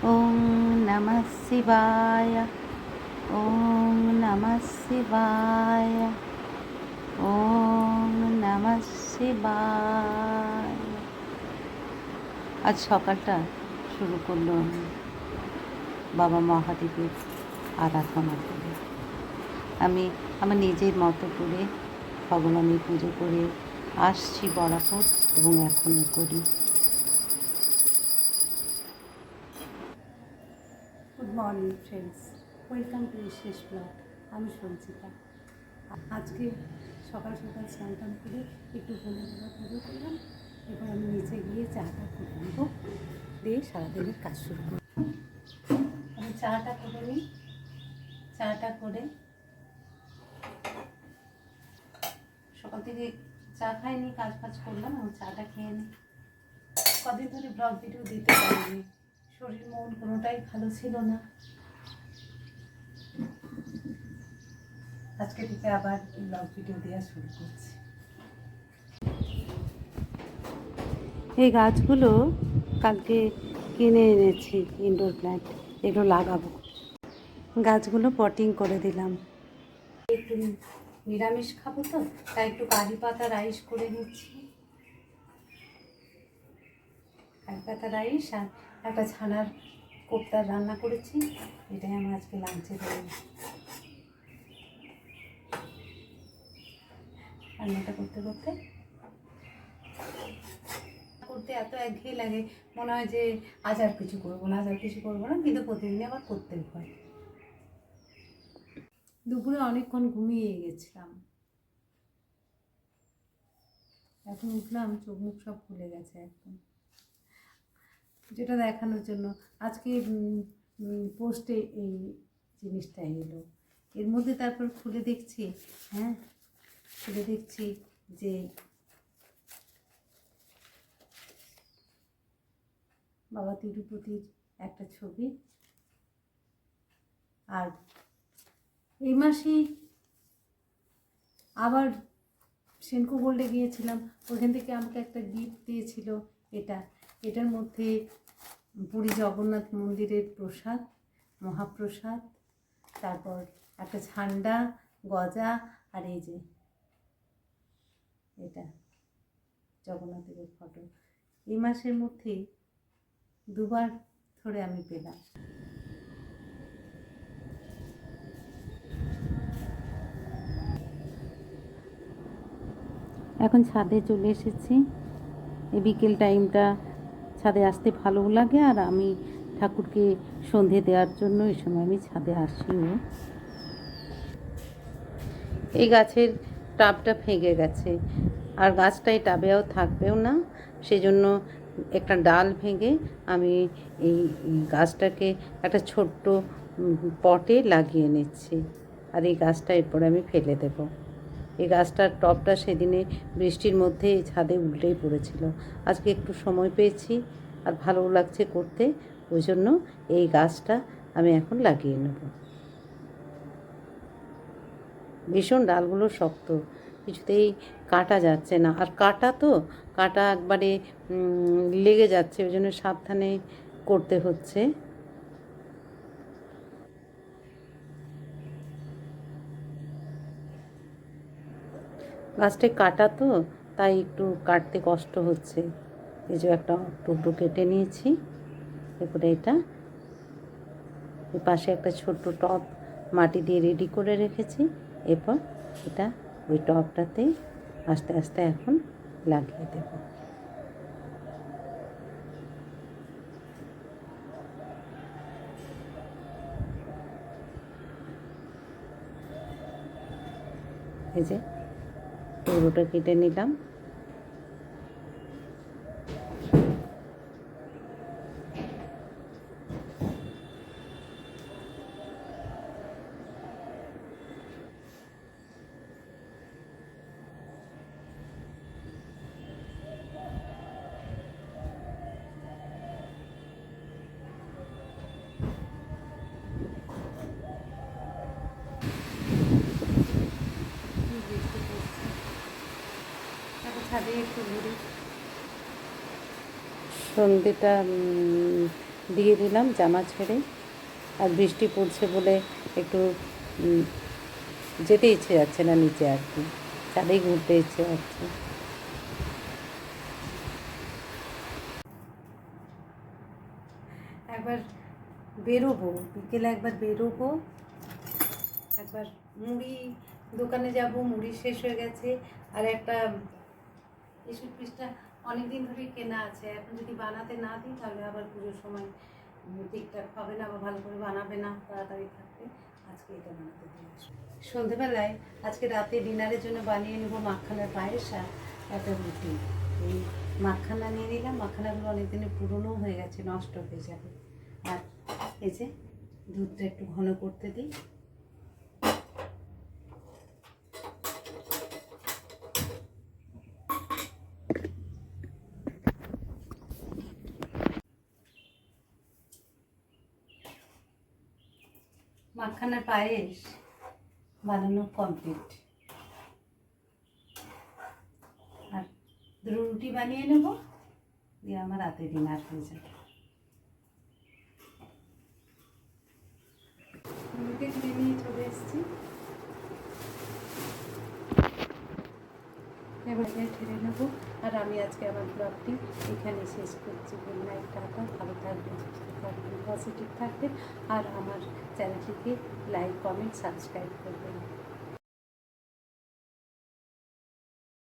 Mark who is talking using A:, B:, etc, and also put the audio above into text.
A: ওম নমঃ শিবায়। ওম নমঃ শিবায়। ওম নমঃ শিবায়। আজ সকালটা শুরু করলো বাবা মহাদেবের আরাধনা করে। আমি আমার নিজের মতো করে ভগবানের পুজো করে আসছি বরাবর এবং এখনও করি। Good morning friends, welcome to শেষ ব্লগ। আমি সঞ্চিতা। আজকে সকাল সকাল স্নান টান করে একটু বন্ধু পুজো করলাম। এবার আমি নিচে গিয়ে চাটা করে নেব, দিয়ে সারাদিনের কাজ শুরু করব। আমি চাটা করে নিই। চাটা করে সকাল থেকে চা খাইনি, কাজ ফাজ করলাম এবং চাটা খেয়ে নিই। কদিন ধরে ব্লগ ভিডিও দিতে পারিনি, শরীর মন কোনোটাই ভালো ছিল না। আজকে থেকে আবার ব্লগ ভিডিও দেওয়া শুরু করছি। এই গাছগুলো কালকে কিনে এনেছি, ইনডোর প্ল্যান্ট, এগুলো লাগাবো। গাছগুলো পটিং করে দিলাম। একটু নিরামিষ খাবো তো, তাই একটু কারি পাতা রাইস করে নিচ্ছি। কারি পাতা রাইস আর একটা ছানার কোপ্তার রান্না করেছি, এটাই আমার আজকে লাঞ্চে দেবো। রান্নাটা করতে করতে এত একঘেয়ে লাগে, মনে হয় যে আজ আর কিছু করবো না, কিন্তু প্রতিদিন আবার করতেই হয়। দুপুরে অনেকক্ষণ ঘুমিয়ে গেছিলাম, এখন উঠলাম, চোখ মুখ সব খুলে গেছে একদম। যেটা দেখানোর জন্য আজকে পোস্টে এই জিনিসটা এলো, এর মধ্যে তারপর খুলে দেখছি, যে বাবা তিরুপতির একটা ছবি। আর এই মাসেই আবার সেনকো গোল্ডে গিয়েছিলাম, ওখান থেকে আমাকে একটা গিফট দিয়েছিল। এটার মধ্যে পুরী জগন্নাথ মন্দিরের প্রসাদ, মহাপ্রসাদ, তারপর একটা ঝান্ডা, গজা, আর এই যে এটা জগন্নাথের ফটো। এই মাসের মধ্যেই দুবার ধরে আমি পেলাম। এখন ছাদে চলে এসেছি। এই বিকেল টাইমটা ছাদে আসতে ভালো লাগে, আর আমি ঠাকুরকে সন্ধে দেওয়ার জন্য এই সময় আমি ছাদে আসিও। এই গাছের টাবটা ভেঙে গেছে, আর গাছটা এই টাবেও থাকবেও না, সেজন্য একটা ডাল ভেঙে আমি এই গাছটাকে একটা ছোট্ট পটে লাগিয়ে নিচ্ছি। আর এই গাছটা এরপরে আমি ফেলে দেব। এই গাছটার টবটা সেদিনে বৃষ্টির মধ্যে ছাদে উল্টেই পড়েছিল। আজকে একটু সময় পেয়েছি আর ভালো লাগছে করতে, ওই জন্য এই গাছটা আমি এখন লাগিয়ে নেব। ভীষণ ডালগুলো শক্ত, কিছুতেই কাটা যাচ্ছে না, আর কাটা একবারে লেগে যাচ্ছে, ওই জন্য সাবধানে করতে হচ্ছে। গাছটা কাটা তো, তাই একটু কাটতে কষ্ট হচ্ছে। এই যে একটা টুকরো কেটে নিয়েছি। এরপরে এটা এর পাশে একটা ছোট্ট টব মাটি দিয়ে রেডি করে রেখেছি। এরপর এটা ওই টবটাতে আস্তে আস্তে এখন লাগিয়ে দেব। এই যে পুরোটা কেটে নিলাম। ছাদে একটু ঘুরি। সন্ধ্যেটা দিয়ে দিলাম জামা ছেড়ে। আর বৃষ্টি পড়ছে বলে একটু যেতে ইচ্ছে যাচ্ছে না নিচে, আর কি ছাদেই ঘুরতে ইচ্ছে যাচ্ছে। একবার বেরোবো, বিকেলে একবার বেরোবো, একবার মুড়ি দোকানে যাব, মুড়ি শেষ হয়ে গেছে। আর একটা এসব পিসটা অনেক দিন ধরেই কেনা আছে, এখন যদি বানাতে না দিই তাহলে আবার পুজোর সময় ঠিকঠাক হবে না বা ভালো করে বানাবে না, তাড়াতাড়ি থাকবে। আজকে এটা বানাতে দিয়ে আসবো। সন্ধেবেলায় আজকে রাতে ডিনারের জন্য বানিয়ে নেবো মাখানার পায়েস আর একটা রুটি। এই মাখানা নিয়ে নিলাম, মাখানাগুলো অনেকদিনের পুরনো হয়ে গেছে, নষ্ট হয়ে যাবে। আর এই যে দুধটা একটু ঘন করতে দিই। মাখানার পায়েস বানানো কমপ্লিট। আর রুটি বানিয়ে নেব, দিয়ে আমার রাতে ডিনার হয়ে যাবে। রুটি তুলে নিয়ে চলে এসেছি, এবার ছেড়ে নেবো। আর আমি আজকে আমার ব্লগটি এখানে শেষ করছি। গুড নাইট, টাটা, ভালো থাকবেন, সুস্থ থাকবেন, পজিটিভ থাকবেন। আর আমার চ্যানেলটিকে লাইক, কমেন্ট, সাবস্ক্রাইব করবেন।